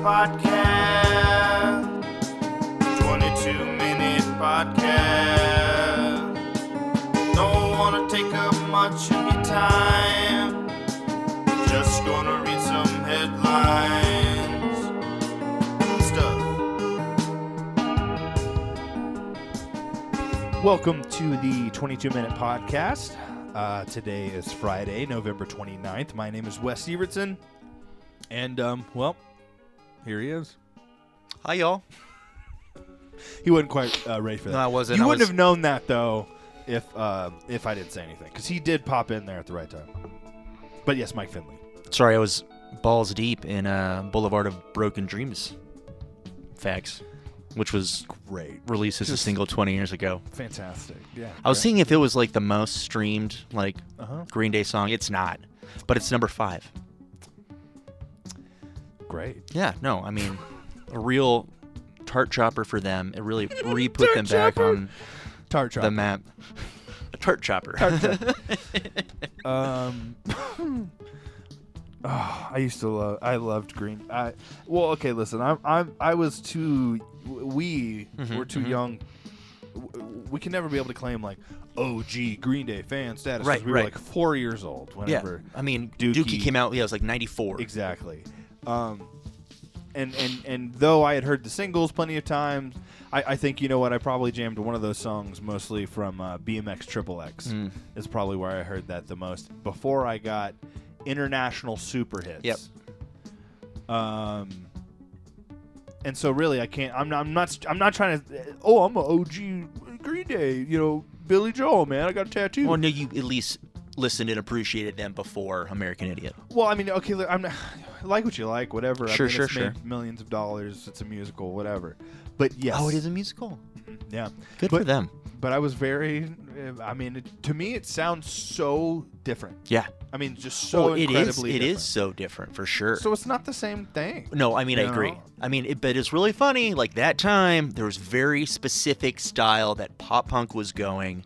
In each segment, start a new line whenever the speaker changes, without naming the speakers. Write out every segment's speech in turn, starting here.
podcast. 22-minute podcast. Don't want to take up much of your time. Just gonna read some headlines and stuff.
Welcome to the 22-minute podcast. Today is Friday, November 29th. My name is Wes Evertson. And, here he is.
Hi, y'all.
He wasn't quite ready for that.
No, I wasn't.
You
I
wouldn't
was-
have known that, though, if I didn't say anything. Because he did pop in there at the right time. But yes, Mike Finley.
Sorry, I was balls deep in Boulevard of Broken Dreams facts, which was
Great.
released as a
Just-
single 20 years ago.
Fantastic. Yeah.
I was seeing if it was like the most streamed
Uh-huh.
Green Day song. It's not, but it's number 5.
Great.
Yeah, no, I mean, a real tart chopper for them. It really re-put them back
chopper.
on
Tart
the
chopper.
map. A tart chopper.
Tart chopper. I loved Green. Okay, listen. I was too. We were too young. We can never be able to claim like OG Green Day fan status. 'cause
Right,
we were
right.
like 4 years old
Yeah,
whenever.
I mean,
Dookie-
Dookie came out. Yeah, it was like 94.
Exactly. And though I had heard the singles plenty of times, I think, you know what, I probably jammed one of those songs mostly from BMX Triple X. Is probably where I heard that the most before I got international super hits.
Yep.
And so really I can't. I'm not trying to. Oh, I'm a OG Green Day. You know, Billy Joel, man. I got a tattoo.
Well, no, you at least listened and appreciated them before American Idiot.
Well, I mean, okay, look, I'm not, like what you like, whatever.
Sure,
I mean,
sure,
it's
sure.
made millions of dollars. It's a musical, whatever. But yes.
Oh, it is a musical.
Yeah.
Good
But-
for them.
But I was very. I mean, to me, it sounds so different.
Yeah.
I mean, just so
it
incredibly
is. It
different.
is so different for sure.
So it's not the same thing.
No, I mean, I
You
agree.
know?
I mean, but it's really funny. Like that time, there was very specific style that pop punk was going,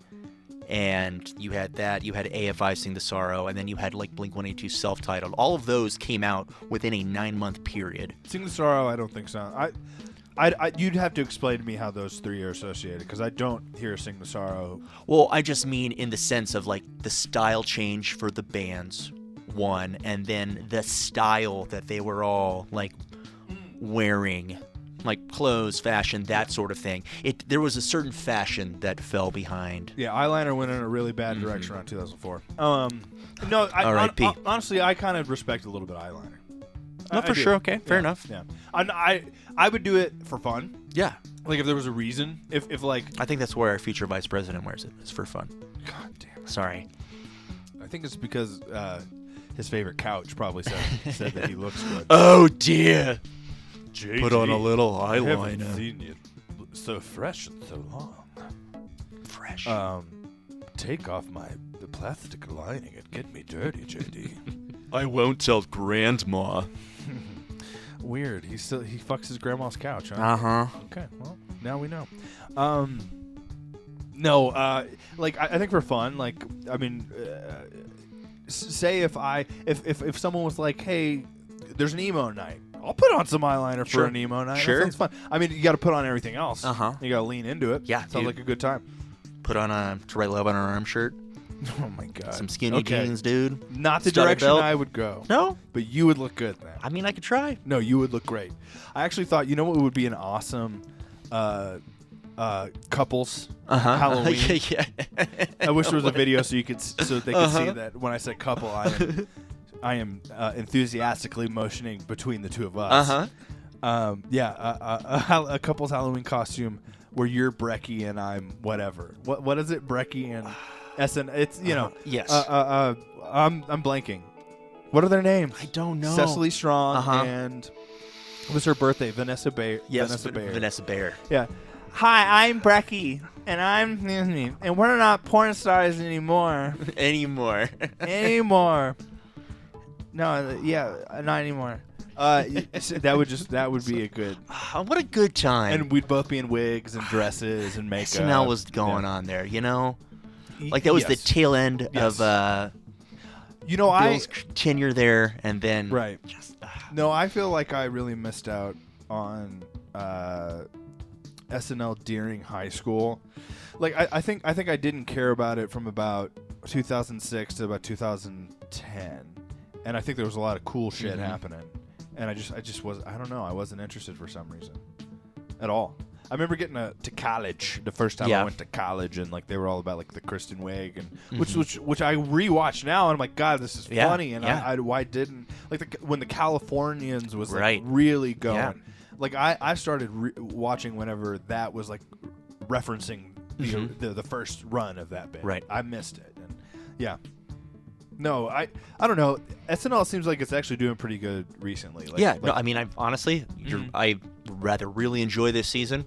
and you had that. You had AFI Sing the Sorrow, and then you had like Blink-182 self-titled. All of those came out within a 9-month period.
Sing the Sorrow, I don't think so. You'd have to explain to me how those three are associated, because I don't hear Sing the Sorrow.
Well, I just mean in the sense of like the style change for the bands, one, and then the style that they were all like wearing, like clothes, fashion, that sort of thing. There was a certain fashion that fell behind.
Yeah, Eyeliner went in a really bad direction around 2004. No,
R.I.P.
Honestly, I kind of respect a little bit of Eyeliner.
No,
I
for
do.
sure. Okay, fair
Yeah,
enough.
Yeah, I would do it for fun.
Yeah,
Like if there was a reason, if like,
I think that's where our future vice president wears it. It's for fun.
God damn it.
Sorry.
I think it's because his favorite couch probably said that he looks good.
Oh dear.
JD,
Put on a little
I haven't
eyeliner.
seen you so fresh and so long.
Fresh.
Take off the plastic lining and get me dirty, JD.
I won't tell Grandma.
Weird. He fucks his grandma's couch, huh?
Uh-huh.
Okay. Well, now we know. No. Like I think for fun. Like I mean, say if someone was like, hey, there's an emo night. I'll put on some eyeliner for
Sure.
an emo night.
Sure.
That sounds fun. I mean, you got to put on everything else.
Uh-huh.
You got to lean into it.
Yeah,
Sounds
dude.
like a good time.
Put on a To Write Love on Our Arm shirt.
Oh my god.
Some skinny
Okay.
jeans, dude.
Not the
Studded
direction
belt.
I would go.
No?
But you would look good then.
I mean, I could try.
No, you would look great. I actually thought, you know what would be an awesome couples Halloween.
yeah.
I wish there was a video so they could see that when I said couple, I am enthusiastically motioning between the two of us. A couple's Halloween costume where you're Brecky and I'm whatever. What is it? Brecky and SN. It's
Yes.
I'm blanking. What are their names?
I don't know.
Cecily Strong
Uh-huh.
and what was her birthday? Vanessa Bayer.
Yes,
Vanessa Bayer.
Vanessa Bayer.
Yeah. Hi, I'm Brecky, and I'm and we're not porn stars anymore.
Anymore.
Anymore. No, yeah, not anymore. That would be a good.
What a good time.
And we'd both be in wigs and dresses and makeup.
SNL was going on there, you know? Like that was the tail end
Yes.
of
You know,
Bill's tenure there, and then
right.
just
No, I feel like I really missed out on SNL during high school. Like I think I didn't care about it from about 2006 to about 2010, and I think there was a lot of cool shit happening, and I just was, I don't know, I wasn't interested for some reason at all. I remember getting to college the first time I went to college, and like they were all about like the Kristen Wiig, and which I rewatch now, and I'm like, God, this is funny, and I why didn't like when the Californians was like really going.
Yeah.
Like I started watching whenever that was like referencing the first run of that band.
Right.
I missed it. And yeah. No, I don't know. SNL seems like it's actually doing pretty good recently. Like,
no, I mean, I honestly, I rather really enjoy this season.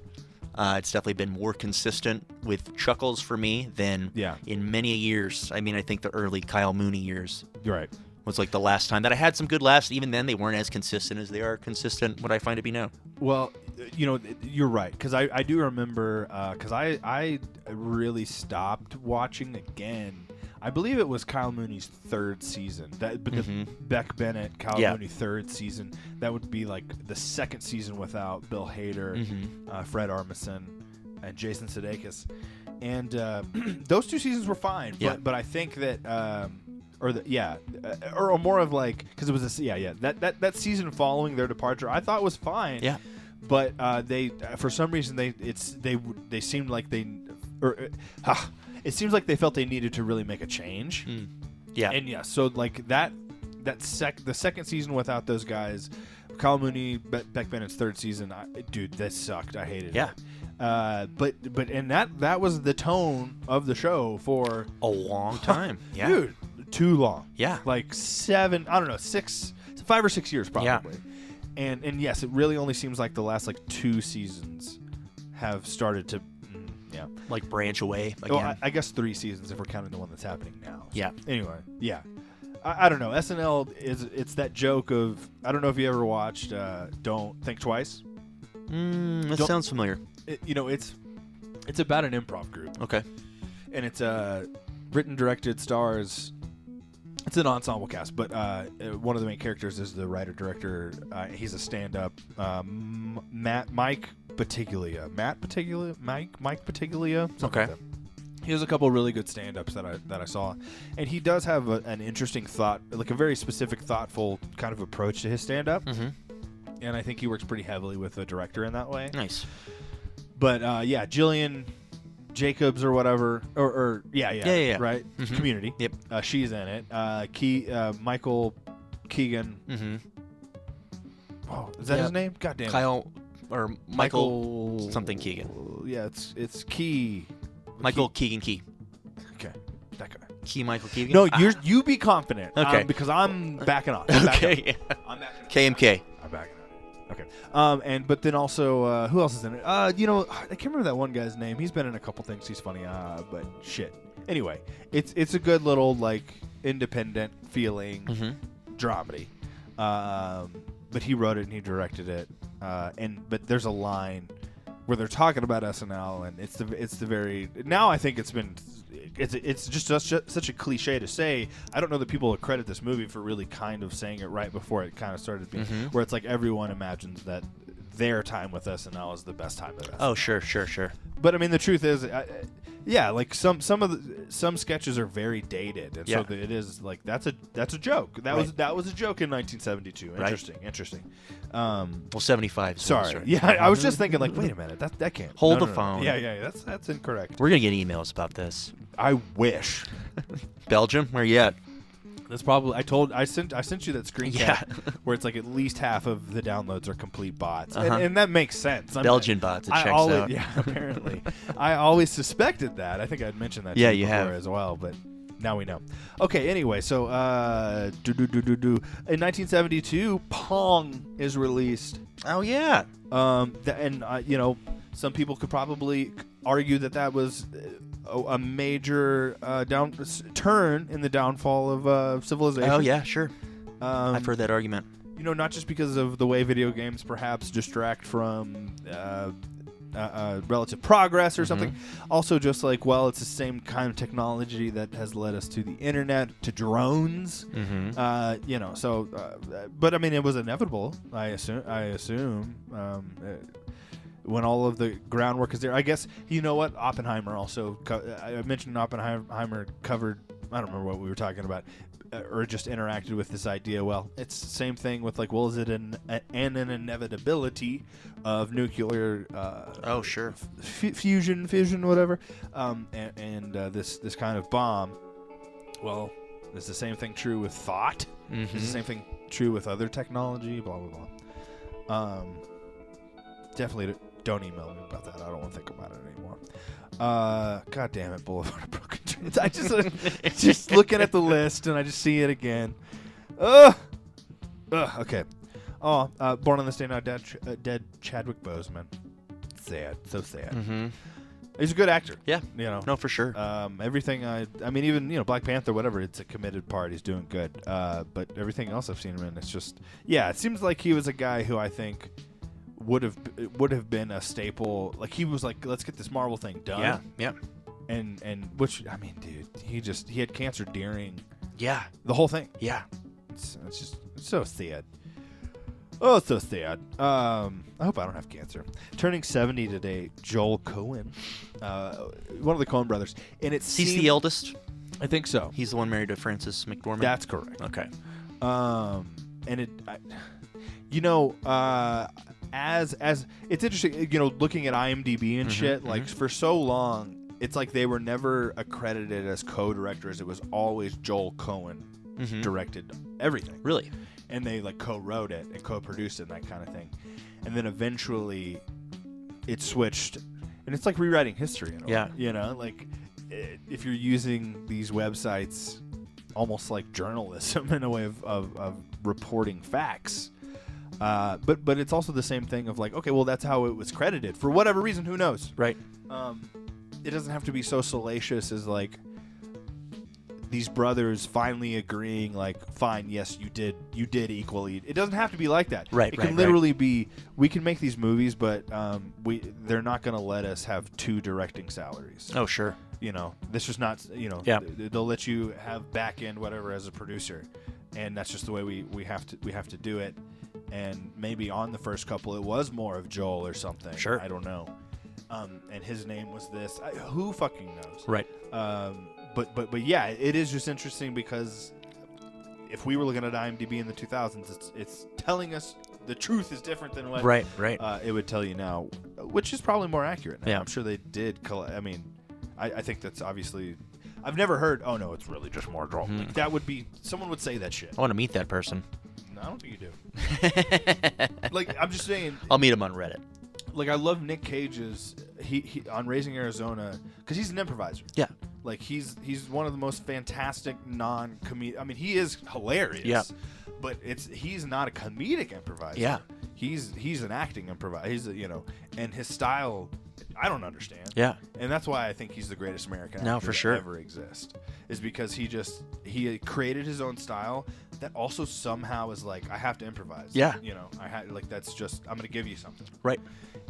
It's definitely been more consistent with chuckles for me than in many years. I mean, I think the early Kyle Mooney years.
You're right.
Was like the last time that I had some good laughs. Even then, they weren't as consistent as they are consistent, what I find to be now.
Well, you know, you're right. Because I do remember, because I really stopped watching again. I believe it was Kyle Mooney's third season. The Beck Bennett, Kyle Mooney third season. That would be like the second season without Bill Hader, Fred Armisen, and Jason Sudeikis. And those two seasons were fine. But I think that... or more of like, because it was that season following their departure, I thought was fine.
Yeah,
but they for some reason they seemed like it seems like they felt they needed to really make a change.
Yeah,
and so like the second season without those guys, Kyle Mooney, Beck Bennett's third season, dude, that sucked. I hated it. But and that was the tone of the show for
a long time. Yeah,
dude. Too long.
Yeah.
Like 5 or 6 years probably. Yeah. And yes, it really only seems like the last like 2 seasons have started to
like branch away again.
Well, I guess 3 seasons if we're counting the one that's happening now.
Yeah.
Anyway, yeah. I don't know. SNL it's that joke of, I don't know if you ever watched Don't Think Twice.
That sounds familiar.
It's about an improv group.
Okay.
And it's written, directed, stars. It's an ensemble cast, but one of the main characters is the writer-director. He's a stand-up. Mike Batiglia. Mike Batiglia?
Okay.
Like that. He has a couple really good stand-ups that I saw. And he does have an interesting thought, like a very specific, thoughtful kind of approach to his stand-up. And I think he works pretty heavily with the director in that way.
Nice.
But, Jillian Jacobs or whatever, or right? Community.
Yep.
She's in it. Michael Keegan. Oh, is that his name? God damn it.
Kyle or Michael something Keegan.
Yeah, it's Key.
Michael Keegan Key.
Okay, that guy.
Key Michael Keegan.
No, you be confident.
Okay.
Because I'm backing off.
Okay.
I'm backing
KMK.
I'm backing off. Okay. But then also, who else is in it? I can't remember that one guy's name. He's been in a couple things. He's funny. But shit. Anyway, it's a good little like independent feeling dramedy. But he wrote it and he directed it. But there's a line where they're talking about SNL, and it's the very, now I think it's just such a cliche to say. I don't know that people credit this movie for really kind of saying it right before it kind of started being, where it's like everyone imagines that their time with SNL is the best time with SNL.
Oh, sure.
But I mean, the truth is, like some sketches are very dated, and so it is like that's a joke. That was a joke in 1972. Interesting.
Well, 75.
Sorry. Yeah, I was just thinking like, wait a minute, that can't
hold
no,
the phone.
Yeah, that's incorrect.
We're gonna get emails about this.
I wish.
Belgium, where you at?
That's probably. I sent you that screenshot where it's like at least half of the downloads are complete bots, and that makes sense.
Belgian bots. It checks out.
Yeah, apparently. I always suspected that. I think I'd mentioned that.
Yeah,
to you before
have
as well, but now we know. Okay. Anyway, so in 1972, Pong is released.
Oh yeah.
Some people could probably argue that was a major turn in the downfall of civilization.
Oh yeah, sure. I've heard that argument.
Not just because of the way video games perhaps distract from relative progress or something. Also, just like, well, it's the same kind of technology that has led us to the internet, to drones. You know, so, but I mean, it was inevitable. I assume. When all of the groundwork is there, I guess. You know what? Oppenheimer also. I mentioned Oppenheimer covered. I don't remember what we were talking about. Or just interacted with this idea. Well, it's the same thing with like, well, is it an inevitability of nuclear?
Oh, sure.
Fusion, whatever. And this kind of bomb. Well, is the same thing true with thought? Is the same thing true with other technology? Blah blah blah. Definitely don't email me about that. I don't want to think about it anymore. God damn it, Boulevard of Broken Dreams. I just looking at the list and I just see it again. Okay. Oh, Born on This Day Now Dead Chadwick Boseman. Sad, so sad. He's a good actor.
Yeah,
you know.
No, for sure.
Everything I mean, even Black Panther, whatever. It's a committed part. He's doing good. But everything else I've seen him in, it's just it seems like he was a guy who I think would have been a staple. Like he was like, let's get this Marvel thing done.
Yeah.
And which I mean, dude, he had cancer during the whole thing.
Yeah.
It's so sad. Oh, it's so sad. I hope I don't have cancer. Turning 70 today, Joel Coen, one of the Coen brothers, and he's
the eldest.
I think so.
He's the one married to Frances McDormand.
That's correct.
Okay.
And as it's interesting, looking at IMDb and shit, like for so long, it's like they were never accredited as co-directors. It was always Joel Coen directed everything.
Really?
And they like co-wrote it and co-produced it and that kind of thing. And then eventually it switched, and it's like rewriting history in a way, like if you're using these websites almost like journalism in a way of reporting facts. But it's also the same thing of like, okay, well, that's how it was credited for whatever reason. Who knows?
Right.
It doesn't have to be so salacious as like these brothers finally agreeing, like, fine, yes, you did equally. It doesn't have to be like that.
Right.
It can literally be, we can make these movies, but they're not going to let us have 2 directing salaries.
Oh, sure.
This is not, they'll let you have back end whatever as a producer, and that's just the way we have to do it. And maybe on the first couple it was more of Joel or something.
Sure.
I don't know. And his name was this. Who fucking knows?
Right.
But yeah, it is just interesting because if we were looking at IMDb in the 2000s, it's telling us the truth is different than what
right.
It would tell you now, which is probably more accurate now.
Yeah.
I'm sure they did. I mean, I think that's obviously. I've never heard. Oh no, it's really just more Joel. Like, that would be someone would say that shit.
I want to meet that person.
No, I don't think you do. Like, I'm just saying.
I'll meet him on Reddit.
Like, I love Nick Cage's he on Raising Arizona because he's an improviser.
Yeah.
Like he's one of the most fantastic non-comedic. I mean, he is hilarious.
Yeah.
But he's not a comedic improviser.
Yeah.
He's an acting improviser. He's and his style I don't understand.
Yeah.
And that's why I think he's the greatest American actor
No, for sure.
that ever exist. Is because he created his own style that also somehow is like, I have to improvise.
Yeah.
That's just, I'm going to give you something.
Right.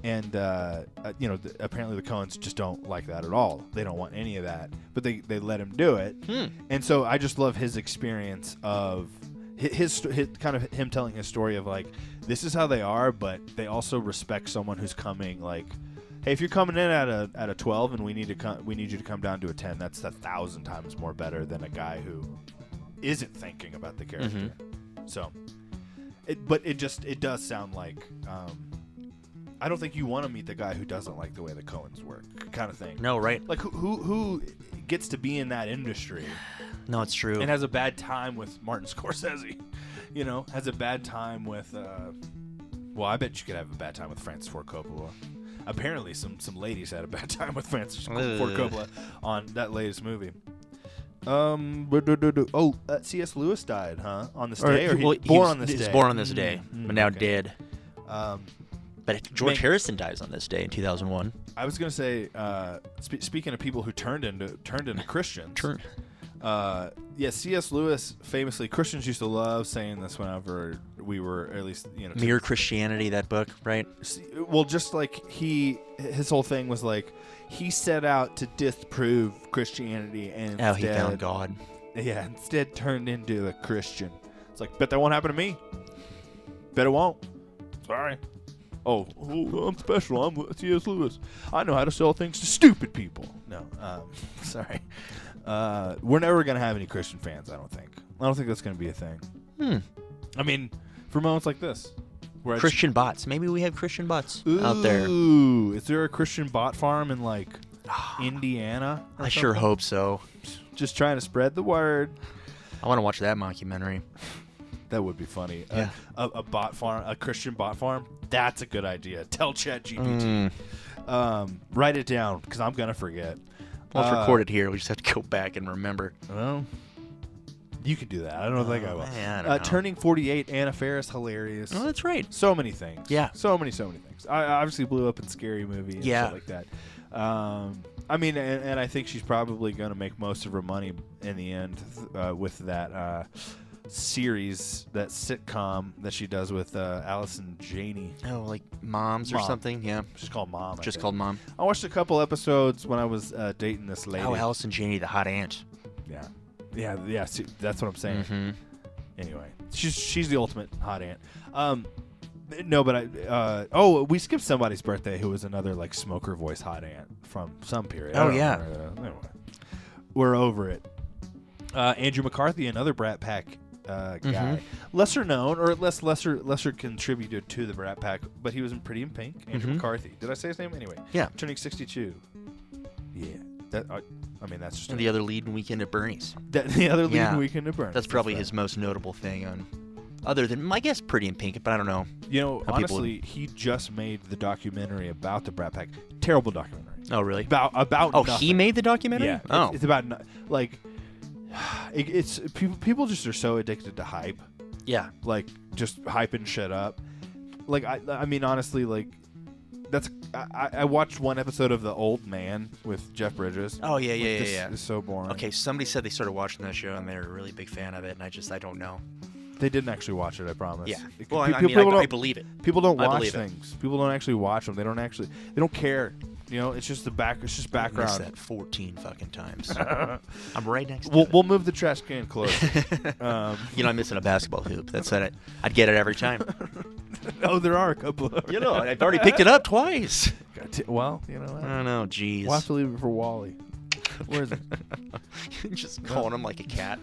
And apparently the Coens just don't like that at all. They don't want any of that, but they let him do it. And so I just love his experience of his kind of him telling his story of like, this is how they are, but they also respect someone who's coming like, hey, if you're coming in at a 12 and we need you to come down to a 10, that's 1,000 times more better than a guy who isn't thinking about the character. So, it does sound like I don't think you want to meet the guy who doesn't like the way the Coens work, kind of thing.
No, right?
Like who gets to be in that industry?
No, it's true.
And has a bad time with Martin Scorsese. Has a bad time with. Well, I bet you could have a bad time with Francis Ford Coppola. Apparently, some ladies had a bad time with Francis Ford Coppola on that latest movie. C.S. Lewis died, huh? On this day, or born on this day?
He's born on this day, but now dead. But George
Man.
Harrison dies on this day in 2001.
I was gonna say, speaking of people who turned into Christians, Yeah, C.S. Lewis famously, Christians used to love saying this whenever we were, at least,
Mere Christianity, that book, right?
well, just like his whole thing was like, he set out to disprove Christianity and
Oh, he found God.
Yeah, instead turned into a Christian. It's like, bet that won't happen to me. Bet it won't. Sorry. Oh, I'm special. I'm C.S. Lewis. I know how to sell things to stupid people. No, sorry. We're never going to have any Christian fans, I don't think. I don't think that's going to be a thing. I mean, for moments like this. Where
Christian bots. Maybe we have Christian bots out there.
Ooh, is there a Christian bot farm in, like, Indiana?
I sure hope so.
Just trying to spread the word.
I want to watch that mockumentary.
That would be funny.
Yeah.
A bot farm, a Christian bot farm. That's a good idea. Tell ChatGPT. Write it down because I'm gonna forget.
Well, it's recorded here. We just have to go back and remember.
Well, you could do that. I don't think I will.
Man, I don't know.
Turning 48, Anna Faris, hilarious.
Oh, that's right.
So many things.
Yeah.
So many things. I obviously blew up in Scary Movie and
Yeah.
stuff like that. I mean, and I think she's probably going to make most of her money in the end with that series, that sitcom that she does with Allison Janney.
Oh, like Moms or
Mom.
something? Yeah.
She's called Mom. I
Just
think.
called Mom.
I watched a couple episodes when I was dating this lady.
Oh, Allison Janney, the hot aunt.
Yeah. See, that's what I'm saying.
Mm-hmm.
Anyway, she's the ultimate hot aunt. No, but we skipped somebody's birthday who was another like smoker voice hot aunt from some period. I
Oh,
don't
yeah.
remember. Anyway, we're over it. Andrew McCarthy, another Brat Pack guy,
Mm-hmm.
lesser known or lesser contributor to the Brat Pack, but he was in Pretty in Pink. Andrew
Mhm.
McCarthy. Did I say his name? Anyway,
Yeah.
turning 62. Yeah, that I mean that's just
And the other lead in Weekend at Bernie's.
the other leading
Yeah.
Weekend at Burns.
That's probably his most notable thing on. Other than, I guess, Pretty in Pink, but I don't know.
You know,
How people-
honestly, he just made the documentary about the Brat Pack. Terrible documentary.
Oh, really?
About
Oh,
nothing.
he made the documentary?
Yeah.
Oh.
It's about like it's people just are so addicted to hype,
Yeah.
like just hyping shit up. Like I mean honestly, like that's I watched one episode of The Old Man with Jeff Bridges.
Oh, yeah,
Like,
yeah,
this
yeah.
is so boring.
Okay, somebody said they started watching that show and they're a really big fan of it, and I don't know.
They didn't actually watch it, I promise.
Yeah.
It-
Well,
people
I mean,
don't-
I believe it.
People don't
I
watch
believe it.
things. People don't actually watch them. They don't care. You know, it's just it's just
I missed
background.
that 14 fucking times. I'm right next to
We'll,
it.
we'll move the trash can closer.
You know, I'm missing a basketball hoop. That's it. I'd get it every time.
Oh, there are a couple. Of
You know, I've already picked it up twice.
Well, you know,
I don't know. Jeez.
we'll have to leave it for Wally. Where is it?
Just calling him like a cat.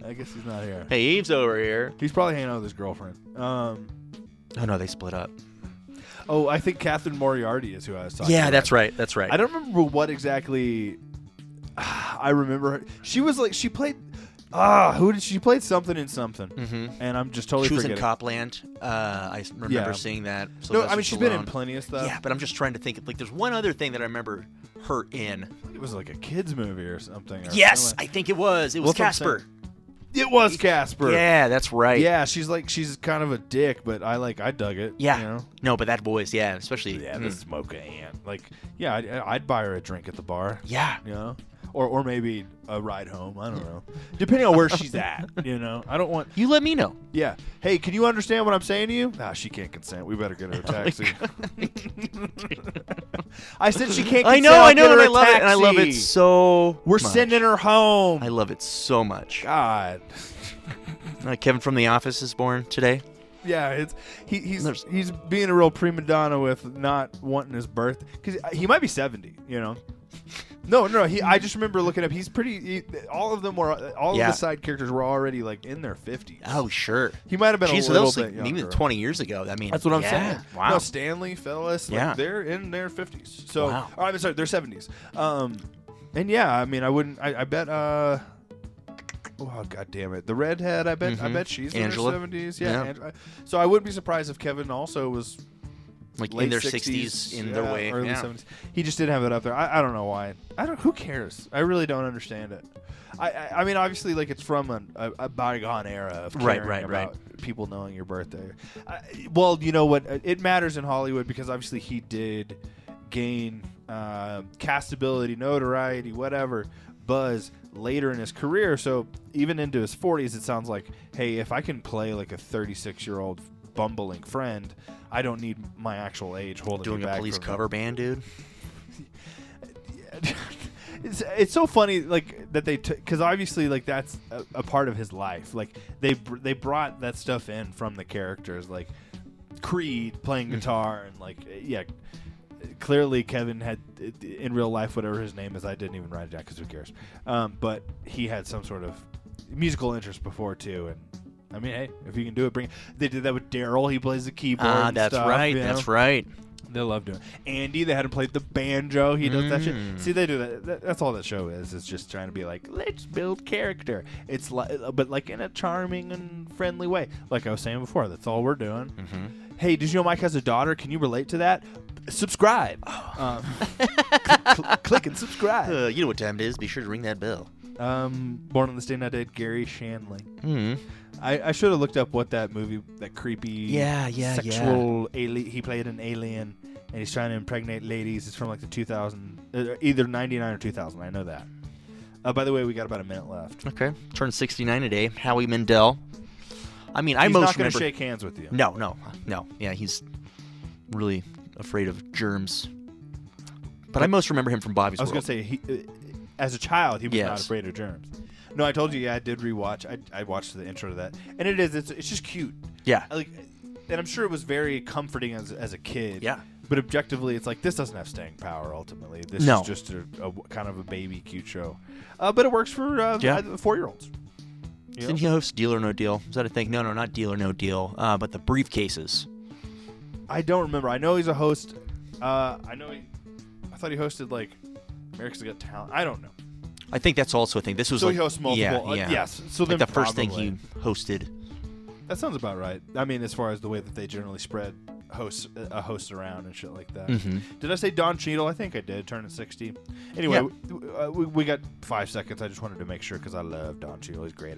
I guess he's not here.
Hey, Eve's over here.
He's probably hanging out with his girlfriend.
Oh, no, they split up.
Oh, I think Catherine Moriarty is who I was talking
Yeah,
about.
that's right. That's right.
I don't remember what exactly. I remember her. She was like she played. Who did she played something in something?
Mm-hmm.
And I'm just totally
She was in
forgetting.
Copland. I remember
Yeah.
seeing that.
No, I
Sylvester
mean she's been in
Stallone.
plenty of stuff.
Yeah, but I'm just trying to think. Like, there's one other thing that I remember her in.
It was like a kids movie or something. Or
Yes,
something.
I think it was. It was
What's what I'm
Casper.
It was Casper.
Yeah, that's right.
Yeah, she's kind of a dick, but I dug it.
Yeah.
You know?
No, but that voice, yeah, especially.
Yeah, the smoker aunt. Like, yeah, I'd buy her a drink at the bar.
Yeah.
You know? Or maybe a ride home. I don't know. Depending on where she's at, you know? I don't want...
You let me know.
Yeah. Hey, can you understand what I'm saying to you? Nah, she can't consent. We better get her a taxi. I said she can't consent.
I know,
I'll get her
and
a
I love it, and I love it
taxi.
so.
We're
much.
sending her home.
I love it so much.
God.
Kevin from The Office is born today.
Yeah, he's
There's-
he's being a real prima donna with not wanting his birth because he might be 70. You know. No. I just remember looking up. He's pretty. All of them were. All of
Yeah.
the side characters were already like in their 50s.
Oh, sure.
He might have been
Jeez,
a little
those,
bit
like, even
younger.
20 years ago. I mean,
That's what I'm
yeah.
saying.
Wow.
No, Stanley, Phyllis, like,
Yeah.
they're in their 50s. So,
Wow.
oh, I'm sorry, they're 70s. And yeah, I mean, I wouldn't. I bet. Oh God damn it! The redhead. I bet she's
Angela.
in her 70s. Yeah.
Yeah.
Angela. So I wouldn't be surprised if Kevin also was
like
late
in their
60s,
in their way.
early
Yeah.
70s. He just didn't have it up there. I don't know why. Who cares? I really don't understand it. I mean, obviously, like it's from a bygone era of
Right,
caring
right,
about people knowing your birthday. Well, you know what? It matters in Hollywood because obviously he did gain castability, notoriety, whatever, buzz later in his career. So even into his 40s, it sounds like, hey, if I can play like a 36-year-old bumbling friend, I don't need my actual age holding
Doing
me
a
back
Police
from
cover band, dude.
It's so funny, like, that they took, because obviously, like, that's a part of his life. Like, they brought that stuff in from the characters, like Creed playing guitar, and like, yeah, clearly Kevin had in real life, whatever his name is, I didn't even write it down because who cares. But he had some sort of musical interest before too, and I mean, hey, if you can do it, bring it. They did that with Daryl. He plays the keyboard. And
That's
stuff,
right.
you know?
That's right.
They love doing it. Andy, they had him play the banjo. He does that shit. See, they do that. That's all that show is. It's just trying to be like, let's build character. It's like, but like in a charming and friendly way. Like I was saying before, that's all we're doing. Hey, did you know Mike has a daughter? Can you relate to that? Subscribe. Click and subscribe.
You know what time it is. Be sure to ring that bell.
Born on this day, not dead. Gary Shandling.
Mm-hmm.
I should have looked up what that movie, that creepy sexual alien. He played an alien, and he's trying to impregnate ladies. It's from like the 2000, either 99 or 2000. I know that. By the way, we got about a minute left.
Okay. Turned 69 today. Howie Mandel. I mean, I
He's
most
not going
remember.
to shake hands with you.
No. Yeah, he's really afraid of germs. But I most remember him from Bobby's
I was
World.
going to say, as a child, he was not
Yes.
afraid of germs. No, I told you, yeah, I did rewatch. I watched the intro to that, and it's just cute.
Yeah.
Like, and I'm sure it was very comforting as a kid.
Yeah.
But objectively, it's like, this doesn't have staying power. Ultimately, this
No.
is just a kind of a baby cute show. But it works for 4-year-olds. You know?
Didn't he host Deal or No Deal? Is that a thing? No, not Deal or No Deal. But the briefcases.
I don't remember. I know he's a host. I thought he hosted like America's Got Talent. I don't know.
I think that's also a thing. This was
So
like,
he hosts multiple.
Yeah.
Yes. So
Like
then
the first thing
probably.
he hosted.
That sounds about right. I mean, as far as the way that they generally spread hosts around and shit like that.
Mm-hmm.
Did I say Don Cheadle? I think I did. Turning 60. Anyway, we got 5 seconds. I just wanted to make sure because I love Don Cheadle. He's great.